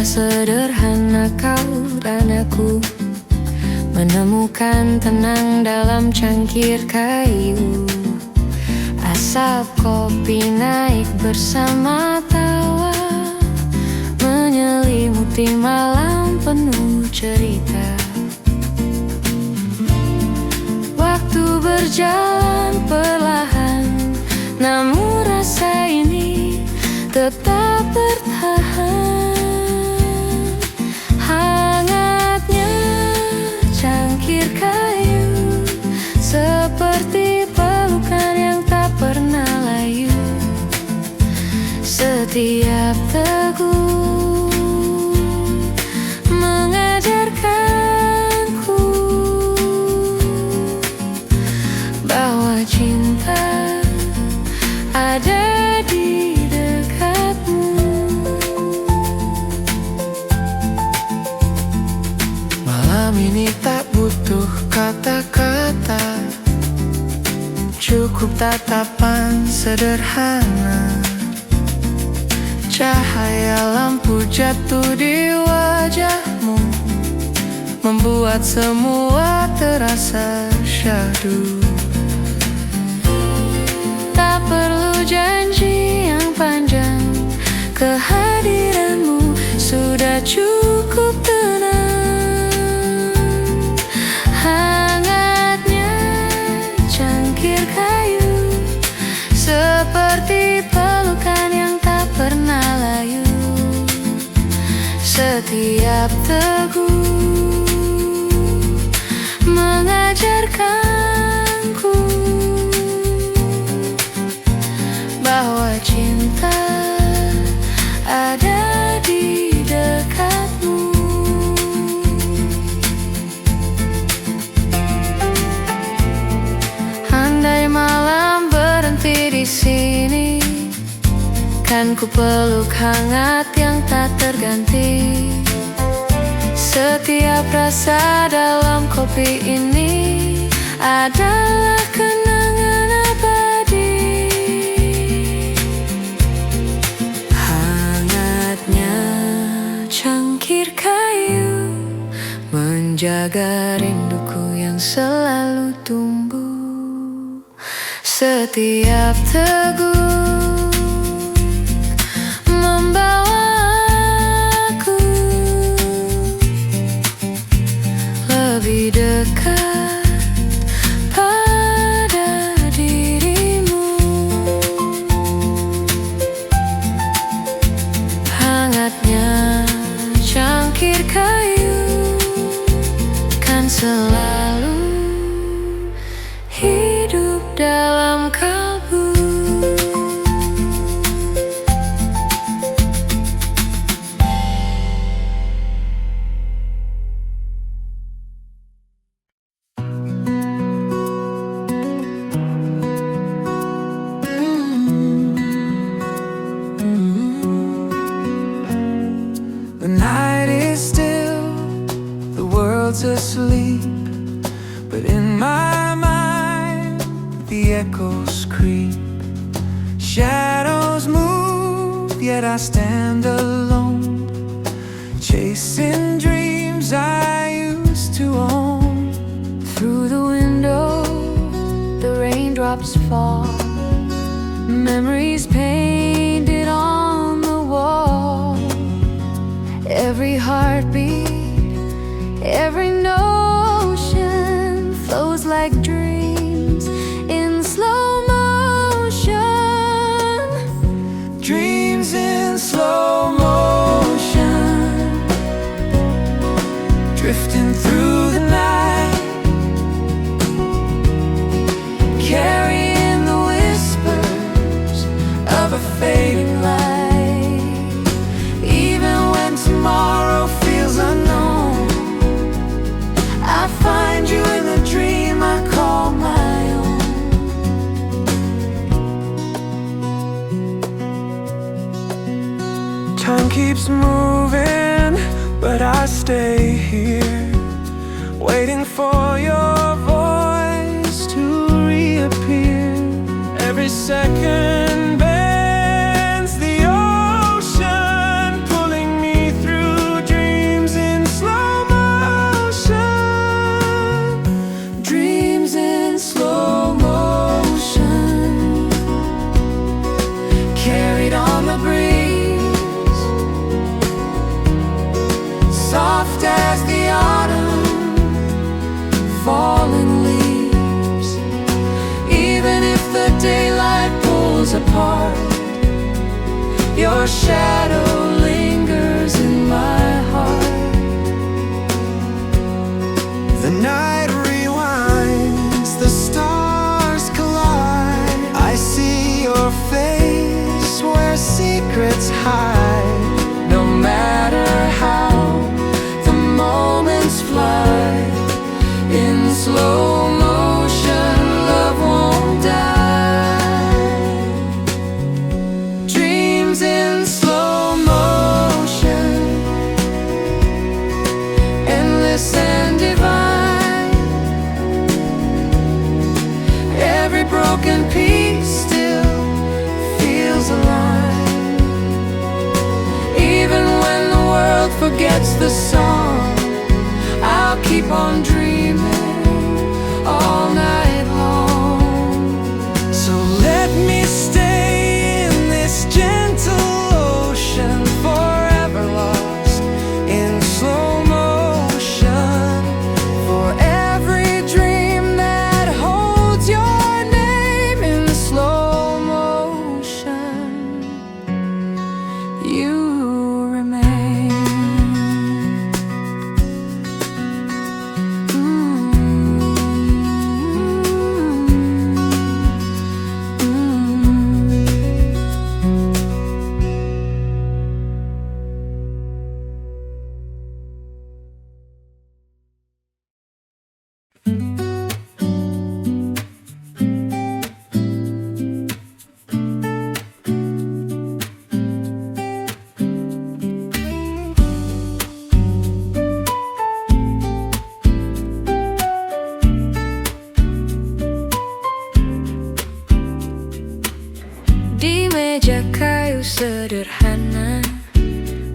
Kisah sederhana kau dan aku menemukan tenang dalam cangkir kayu. Asap kopi naik bersama tawa, menyelimuti malam penuh cerita. Waktu berjalan perlahan, namun rasa ini tetap bertahan. Hangatnya cangkir kayu, seperti pelukan yang tak pernah layu. Setiap teguh mengajarkanku bahwa cinta ada di dekatmu. Malam ini tak butuh kata-kata, cukup tatapan sederhana. Cahaya lampu jatuh di wajahmu, membuat semua terasa syahdu. Tak perlu janji yang panjang, kehadiranmu sudah cukup tenang. Hangatnya cangkir kayu, seperti pelukan yang tak pernah layu. Setiap teguh mengajarkanku bahwa cinta ada di dekatmu. Andai malam berhenti di sini, kan ku peluk hangat yang tak terganti. Setiap rasa dalam kopi ini adalah kenangan abadi. Hangatnya cangkir kayu menjaga rinduku yang selalu tumbuh. Setiap teguh membawaku lebih dekat pada dirimu. Hangatnya cangkir kayu kan selalu hidup dalam kalbu. The night is still, the world's asleep, but in my mind the echoes creep. Shadows move, yet I stand alone, chasing dreams I used to own. Through the window, the raindrops fall, memories painted on the wall. Every heartbeat, every notion flows like dreams in slow motion. Dreams in slow motion, drifting through the night, carrying the whispers of a fading light. Even when tomorrow feels unknown, I find you in the dream I call my own. Time keeps moving, but I stay here, waiting for your voice to reappear. Every second bends the ocean, pulling me through Your shadow lingers in my heart. The night rewinds, the stars collide. I see your face where secrets hide. No matter how the moments fly, in slow motion love won't die. Dreams in slow motion, endless and divine. Every broken piece still feels alive. Even when the world forgets the song, I'll keep on dreaming all night long. So let me stay in this gentle ocean, forever lost in slow motion. For every dream that holds your name in slow motion, you remain. Di meja kayu sederhana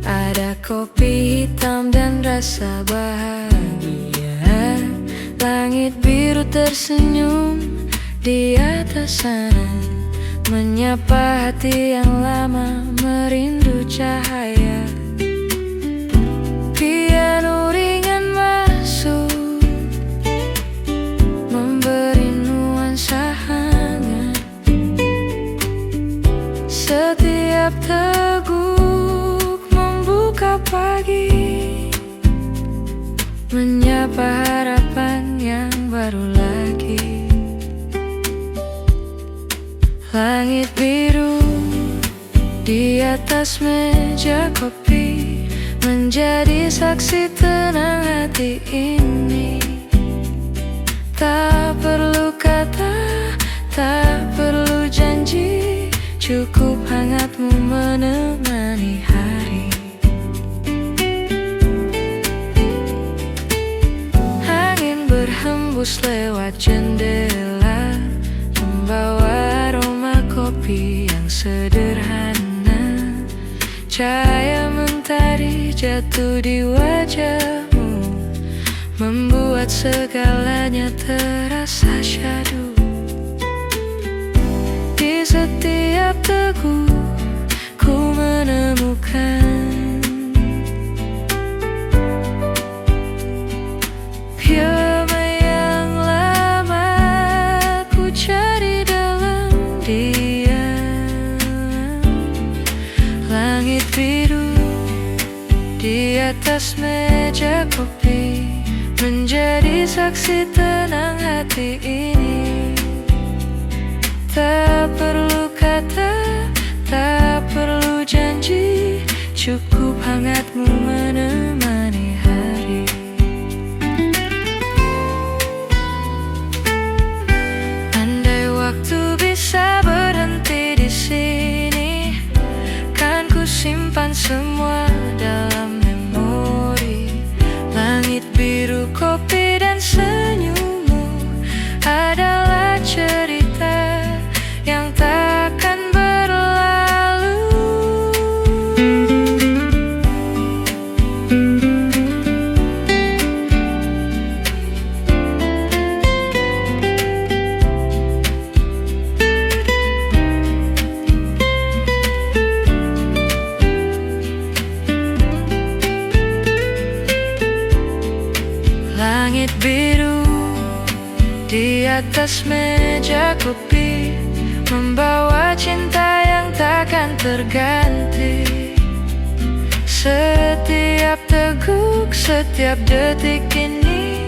ada kopi hitam dan rasa bahagia. Langit biru tersenyum di atas sana, menyapa hati yang lama merindu cahaya. Piano ringan masuk, memberi nuansa hangat. Setiap teguk membuka pagi, menyapa harapan yang baru lagi. Langit biru di atas meja kopi menjadi saksi tenang hati ini. Tak perlu kata, tak perlu janji, cukup hangatmu menemani hari. Angin berhembus lewat jendela, membawa aroma kopi yang sederhana. Cahaya mentari jatuh di wajahmu, membuat segalanya terasa syahdu. Di setiap teguk ku menemukan piama yang lama ku cari dalam diam. Langit biru di atas meja kopi menjadi saksi tenang hati ini. Tak perlu kata, tak perlu janji, cukup hangatmu menemani hari. Andai waktu bisa berhenti di sini, kan ku simpan semua dalam memori. Langit biru, kopi dan senyummu adalah cerita yang takkan berlalu. Langit biru di atas meja kopi membawa cinta yang takkan terganti. Setiap teguk, setiap detik ini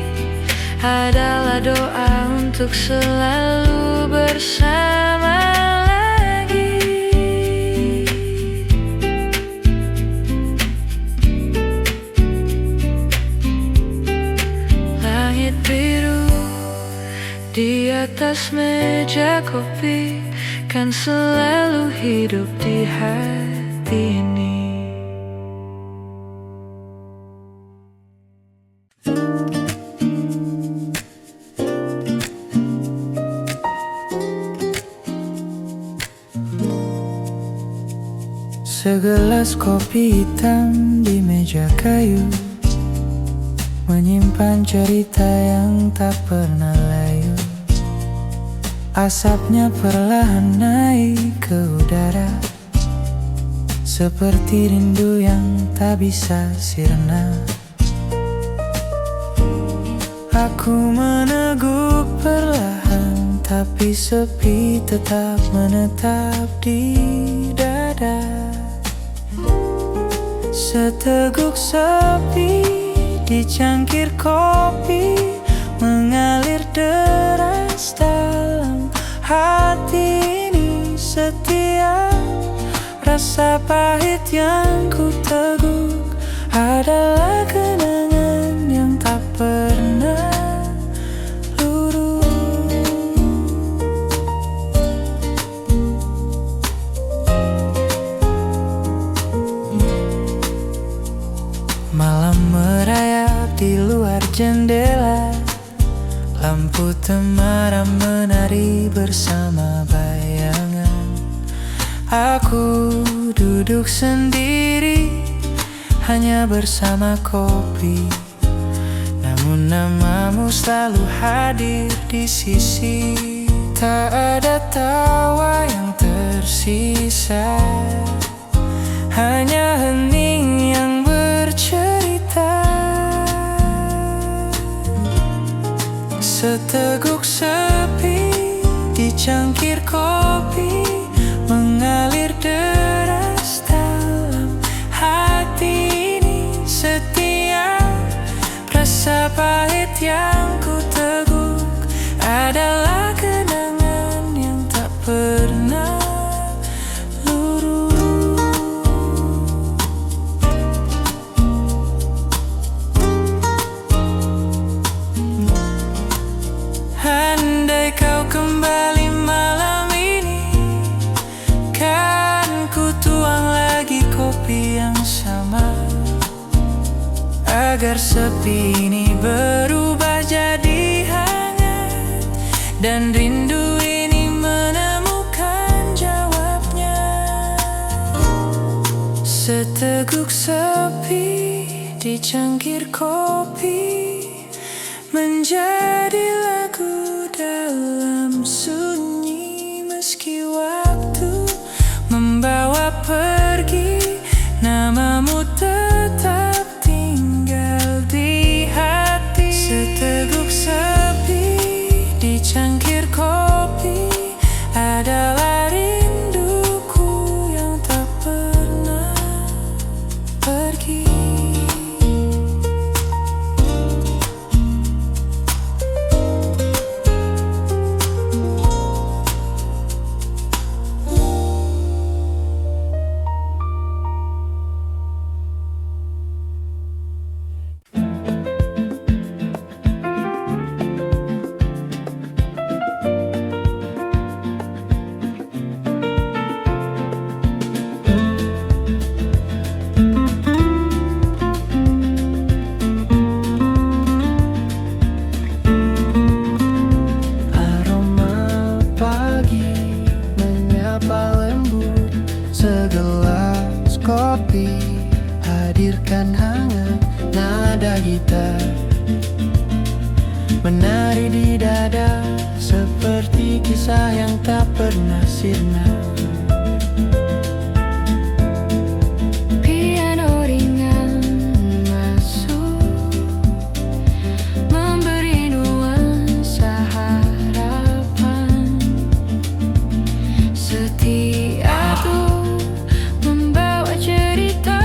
adalah doa untuk selalu bersama lagi. Langit biru di atas meja kopi kan selalu hidup di hati ini. Segelas kopi hitam di meja kayu, menyimpan cerita yang tak pernah layu. Asapnya perlahan naik ke udara, seperti rindu yang tak bisa sirna. Aku meneguk perlahan, tapi sepi tetap menetap di dada. Seteguk sepi di cangkir kopi, mengalir deras dalam hati ini. Setiap rasa pahit yang ku teguk adalah kenangan yang tak pernah luruh. Malam merayap di luar jendela, lampu temaram menari bersama bayangan. Aku duduk sendiri, hanya bersama kopi, namun namamu selalu hadir di sisi. Tak ada tawa yang tersisa, hanya hening yang bercerita. Seteguk sepi di cangkir kopi, mengalir deras dalam hati ini. Setiap rasa pahit yang ku teguk adalah kenangan yang tak pernah luruh. Andai kau kembali malam ini, kan ku tuang lagi kopi yang sama, agar sepi ini berubah jadi hangat, dan rindu ini menemukan jawabnya. Seteguk sepi di cangkir kopi, menjadi lagu dalam sunyi. Meski waktu membawa pergi, namamu tetap tinggal di hati. Seteguk sepi di cangkir kopi adalah rinduku yang tak pernah pergi. Segelas kopi hadirkan hangat nada gitar, menari di dada seperti kisah yang tak pernah sirna. Piano ringan masuk, memberi nuansa harapan. Setiap membawa cerita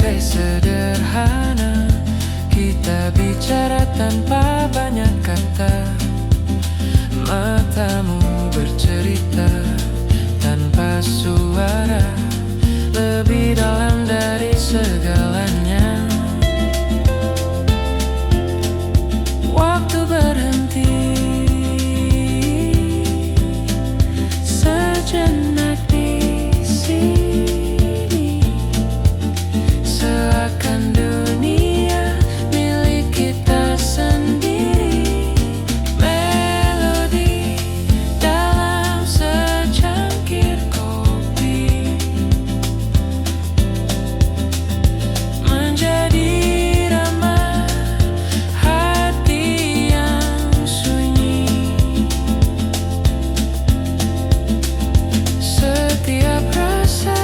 kafe sederhana, kita bicara tanpa banyak kata. Matamu bercerita tanpa suara, lebih dalam dari segalanya. Waktu berhenti sejenak di sini, seakan dunia milik kita sendiri. Melodi dalam secangkir kopi menjadi ramah hati yang sunyi. Setiap rasa,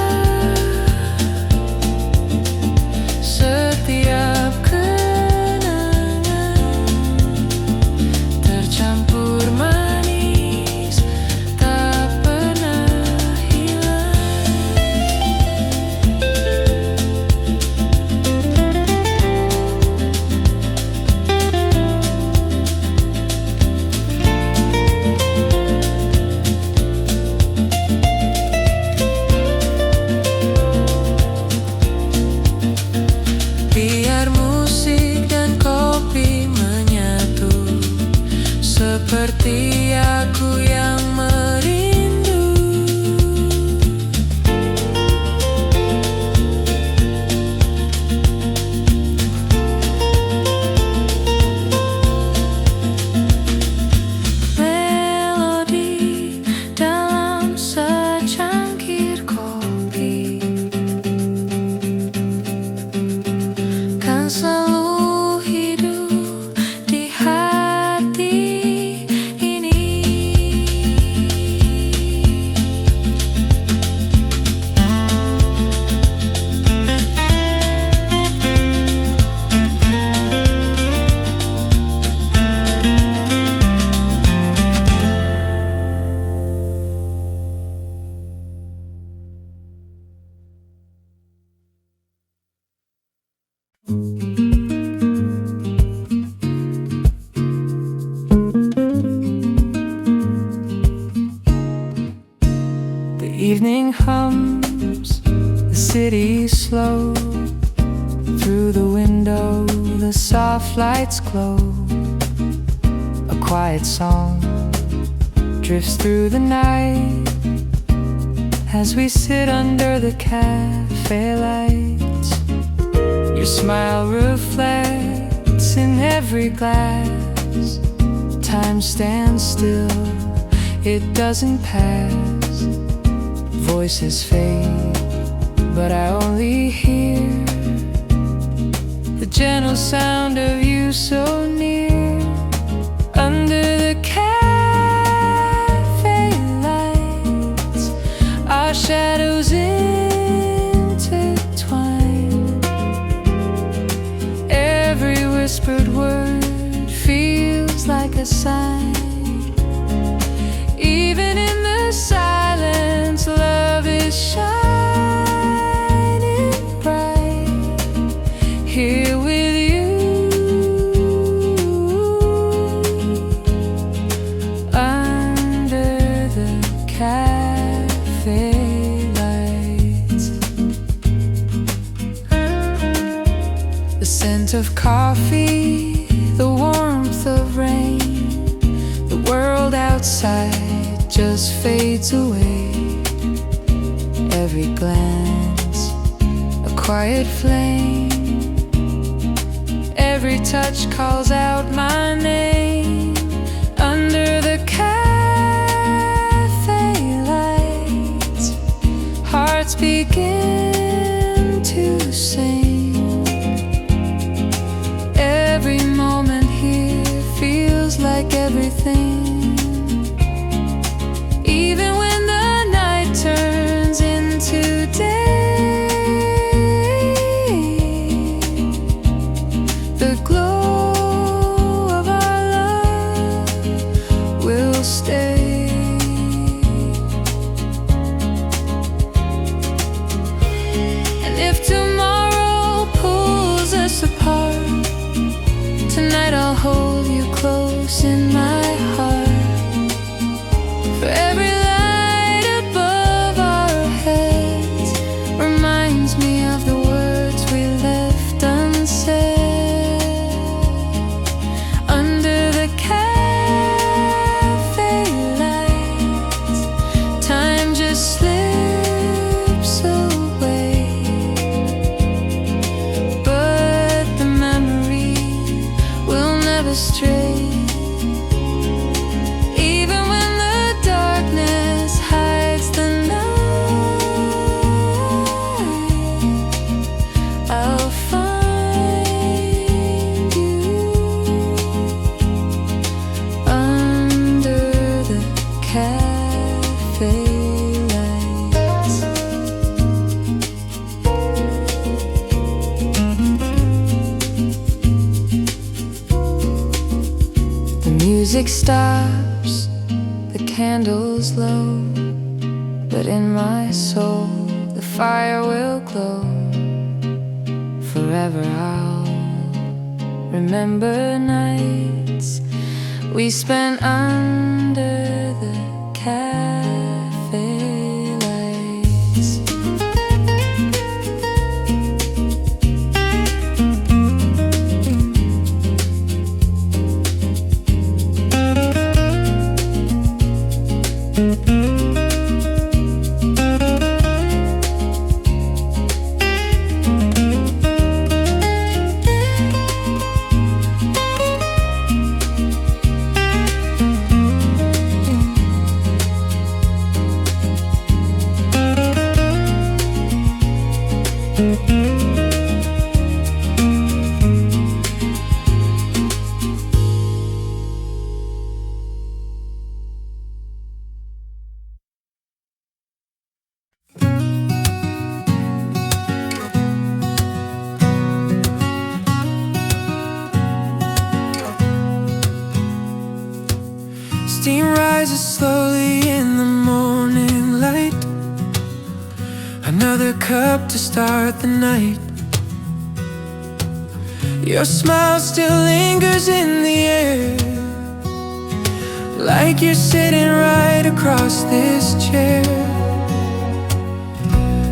setiap kenangan tercampur manis, tak pernah hilang. Biar musik dan kopi menyatu, seperti aku yang merindu. Melodi dalam secangkir kopi kan selalu hidup di hati ini. The evening hums, the city slow. Through the window, the soft lights glow. A quiet song drifts through the night as we sit under the cafe lights. Your smile reflects in every glass. Time stands still, it doesn't pass. Voices fade, but I only hear the gentle sound of you so near. Under the cafe lights, our shadows intertwine. Every whispered word feels like a sign. Even in the silence, love is shining bright here with you. Under the cafe lights, the scent of coffee, the warmth of rain. The world outside just fades away. Every glance, a quiet flame. Every touch calls out my name. Under the cafe lights, hearts begin to sing. Every moment here feels like everything. Even when the night turns into day, the glow of our love will stay. And if tomorrow music stops, the candles low, but in my soul the fire will glow. Forever I'll remember nights we spent under the cafe lights. Steam rises slowly in the morning light. Another cup to start the night. Your smile still lingers in the air, like you're sitting right across this chair.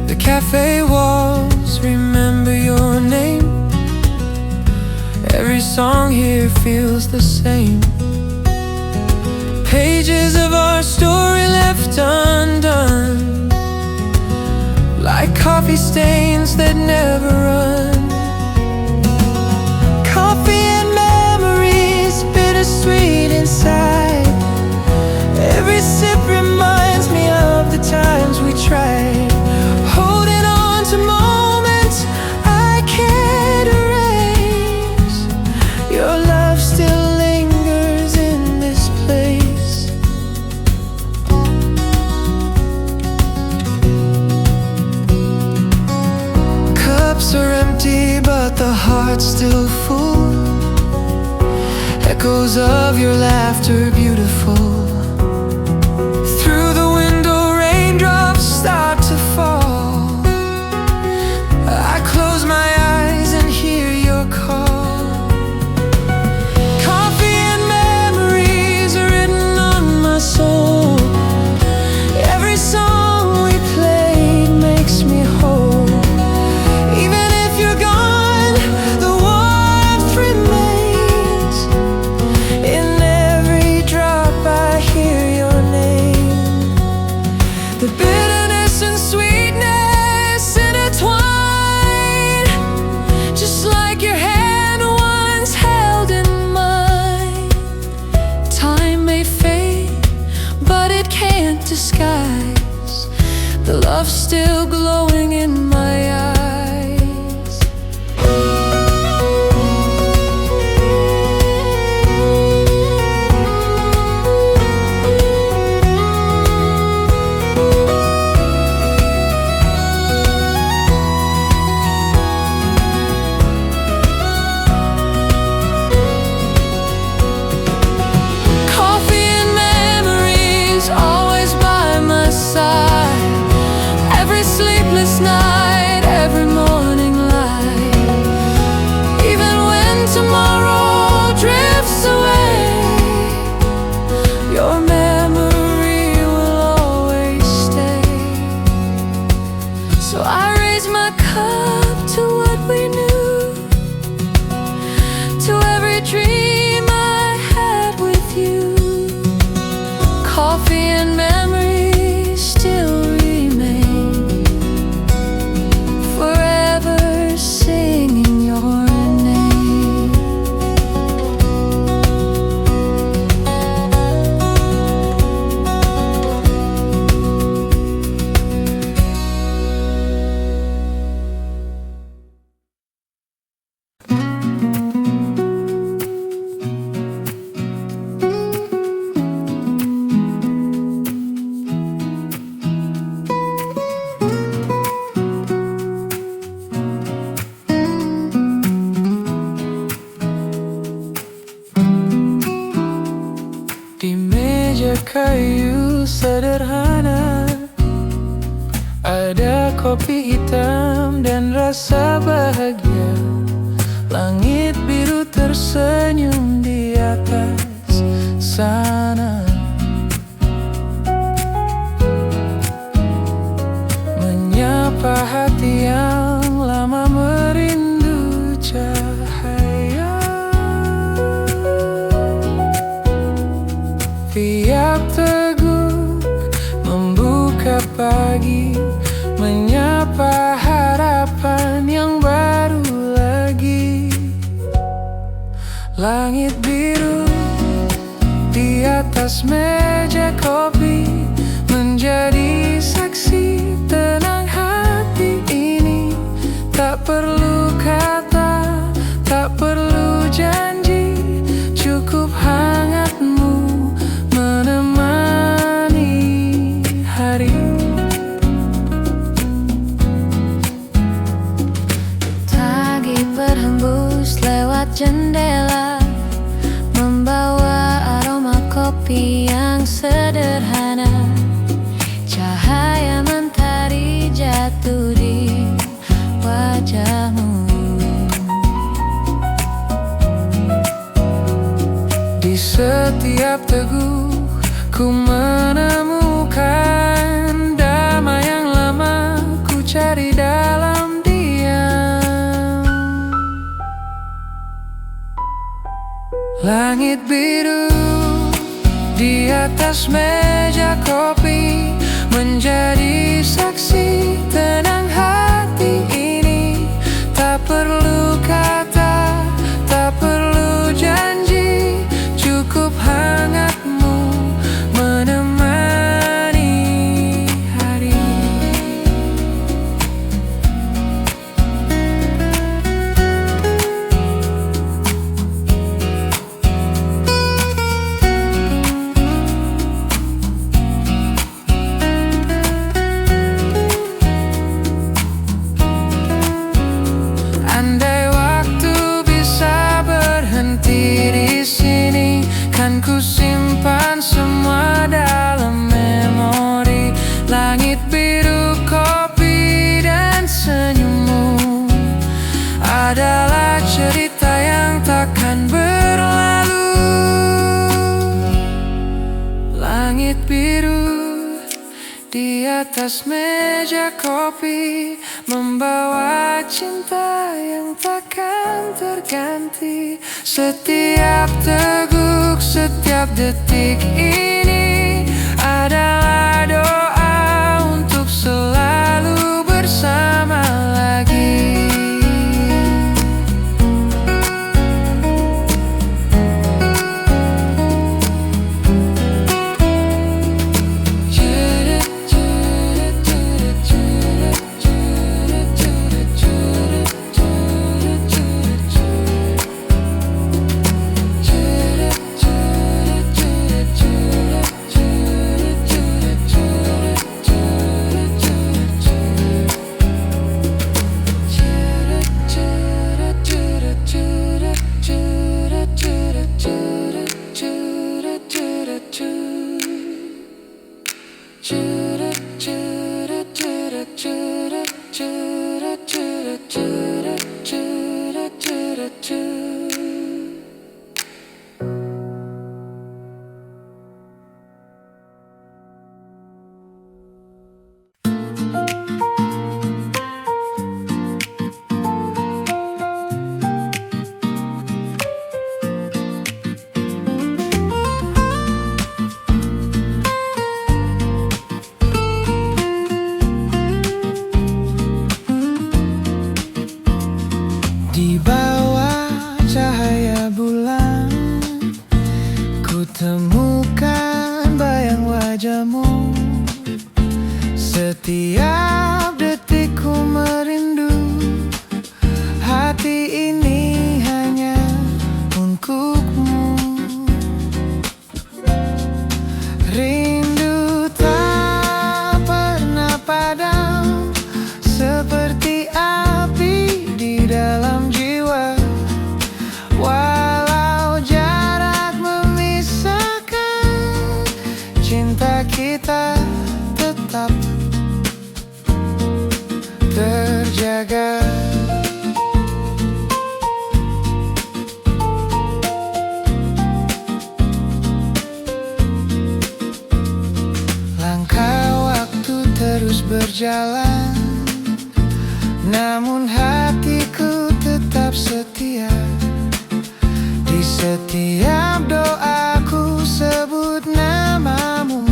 The cafe walls remember your name. Every song here feels the same. Pages of our story left undone, like coffee stains that never run. Coffee and memories, bittersweet inside. Every sip reminds me of the times we tried, holding on to moments I can't erase. Your love still lingers in this place. Cups are empty, but the heart's still full. Echoes of your laughter beautiful. Through the window, raindrops start to fall. I close my eyes and hear your call. Coffee and memories are written on my soul. Every song we played makes me whole. Even if you're gone, the warmth remains. In every drop I hear your name. The bitterness and sweetness intertwine, just like your hand once held in mine. Time may fade, but it can't disguise the love still glowing in my eyes. Coffee and memories always by my side. Every sleepless night, every morning light. Even when tomorrow drifts away, your memory will always stay. So I raise my cup to what we knew, to every dream I had with you. Coffee and memories still remain, forever singing your name. begitu sederhana. Ada kopi hitam dan rasa bahagia. Langit biru tersenyum di atas sana. Menyapa hati yang lama merindu cahaya. Tiap teguh membuka pagi, menyapa harapan yang baru lagi. Langit biru di atas meja kopi menjadi saksi tenang hati ini. Tak perlu kata, tak perlu janji, cukup hangatmu menemani hari. Pagi berhembus lewat jendela, membawa aroma kopi yang sederhana. Cahaya mentari jatuh di wajahmu. Di setiap teguh ku menemukan damai yang lama ku cari dalam diam. Langit biru di atas meja kopi menjadi saksi tenang hati ini. Tak perlu kata, tak perlu janji, cukup hangatmu menemani hari. Andai waktu bisa berhenti di sini, kan ku simpan semua dalam memori. Langit biru, kopi dan senyummu adalah cerita yang takkan berlalu. Langit biru di atas meja kopi membawa cinta yang takkan terganti. Setiap teguk, setiap detik ini adalah doa untuk selalu bersama lagi. Di bawah cahaya bulan ku temukan bayang wajahmu. Setiap detik ku merindu, hati ini hanya untukmu. Rindu tak pernah padam, seperti api di dalam jiwa. Walau jarak memisahkan, cinta kita tetap terjaga. Langkah waktu terus berjalan, namun hatiku tetap setia. Di setiap doaku sebut namamu,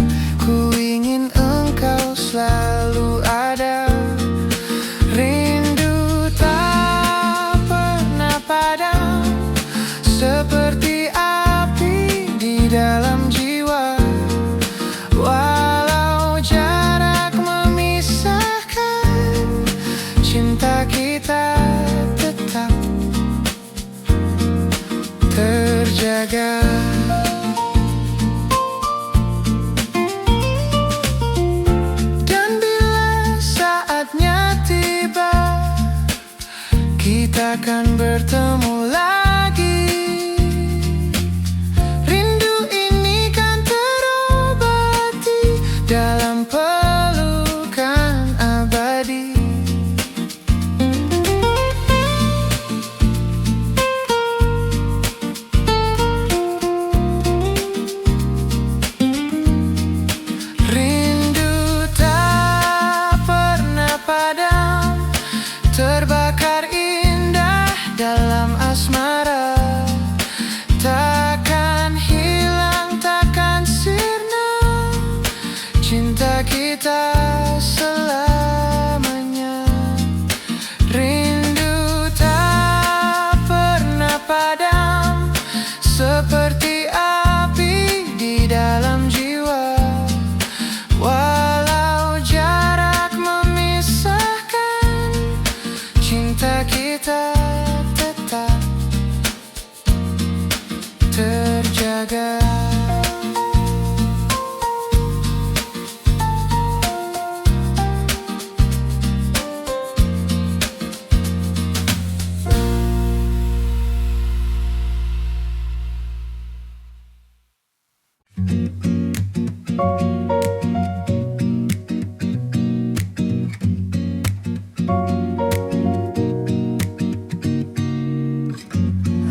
ku ingin engkau selalu ada. Rindu tak pernah padam, seperti api di dalam jiwa. Walau jarak memisahkan, cinta kita tetap terjaga. Dan bila saatnya tiba, kita akan bertemu lagi. Rindu ini kan terobati dalam pelukan abadi. Terbakar indah dalam asmara, takkan hilang, takkan sirna. Cinta kita selamanya. Rindu tak pernah padam, seperti api di dalam jiwa. Walau jarak memisahkan, cinta kita tetap terjaga.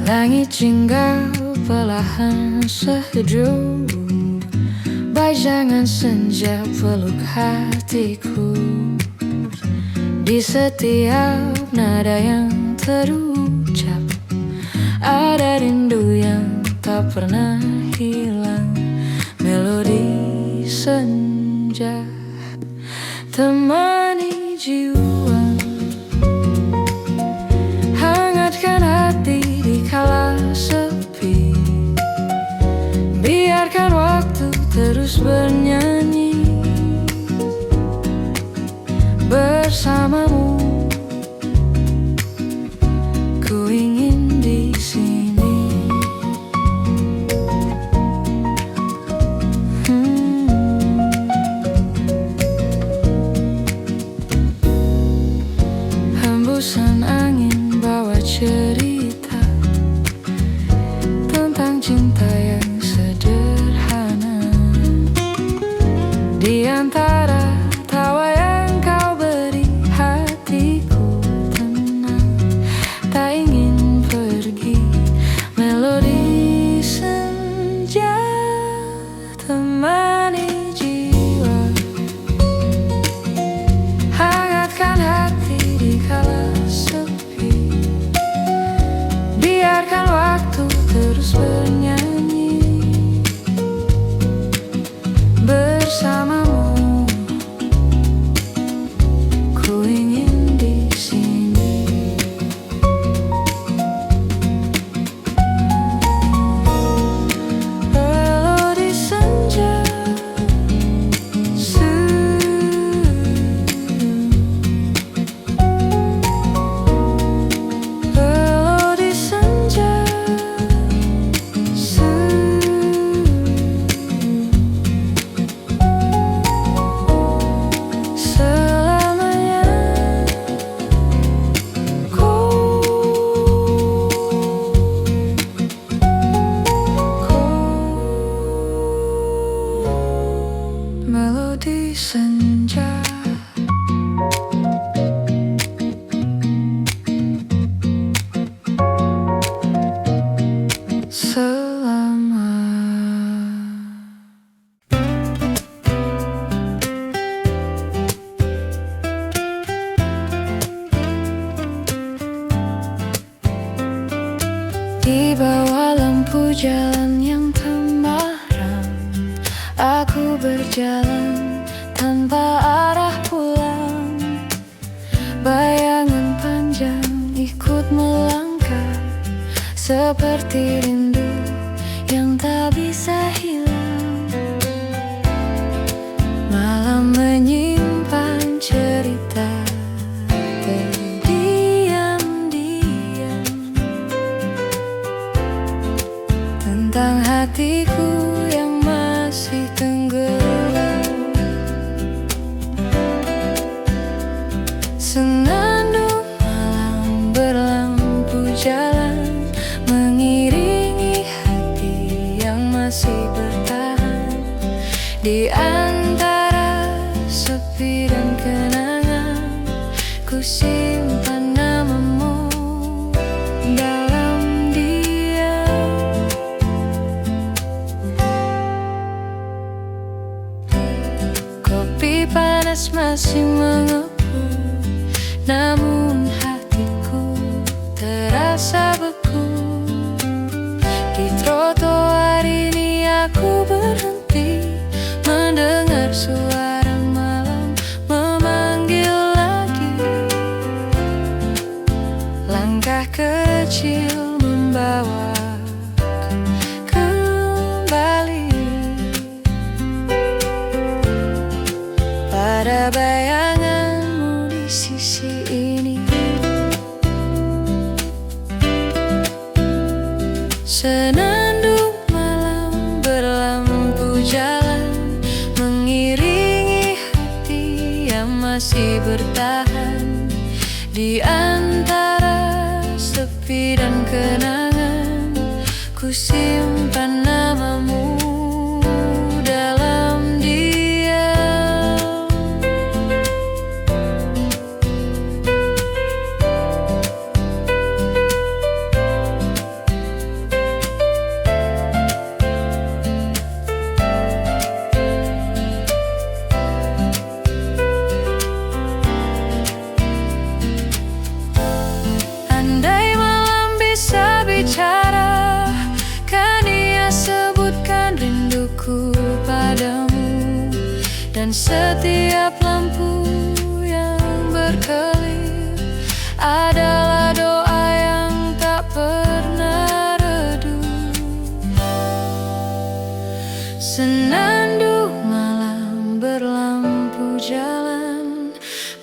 Langit jingga perlahan sejuk, bajangan senja peluk hatiku. Di setiap nada yang terucap, ada rindu yang tak pernah hilang. Melodi senja temani jiwa, hangatkan hati di kala sepi. Biarkan waktu terus bernyanyi bersamamu. Ku ingin di sini. Hembusan angin bawa cerita tentang cinta yang sederhana. Di antara tawa yang kau beri, hatiku tenang, tak ingin pergi. Melodi senja temani jiwa, hangatkan hati di kala sepi. Biarkan waktu terus bernyanyi bersamamu. melodi senja. Di bawah lampu jalan yang temaram, aku berjalan tanpa arah pulang. Bayangan panjang ikut melangkah, seperti rindu yang tak bisa hilang. Malam menyimpan cerita tentang hatiku yang masih tenggelam. Senandung malam berlampu jalan, mengiringi hati yang masih bertahan. Di antara sepi dan kenangan, ku simpan namamu dalam diam. Kopi panas masih mengepul, namun hatiku terasa beku. Di trotoar ini aku berhenti, mendengar suara malam memanggil lagi. Langkah kecil membawa kembali pada bayanganmu di sisi ini. Senandung malam berlampu jalan, mengiringi hati yang masih bertahan. Di antara sepi dan kenangan, ku simpan namamu dalam diam. Andai malam bisa bicara, kan ia sebutkan rinduku padamu. Dan setiap lampu yang berkelip adalah doa yang tak pernah redup. Senandung malam berlampu jalan,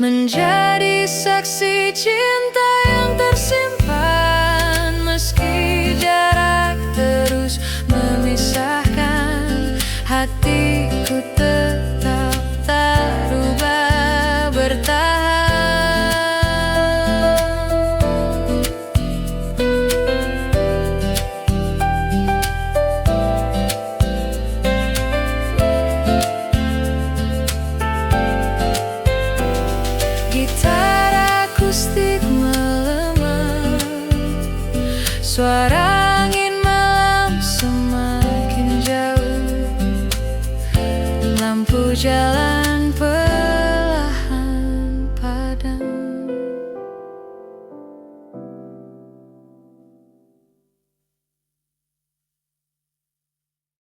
menjadi saksi cinta yang tersimpan. Meski jarak terus memisahkan, hatiku tetap tak rubah bertahan. Gitar akustik melemah, suara angin malam semakin jauh. Lampu jalan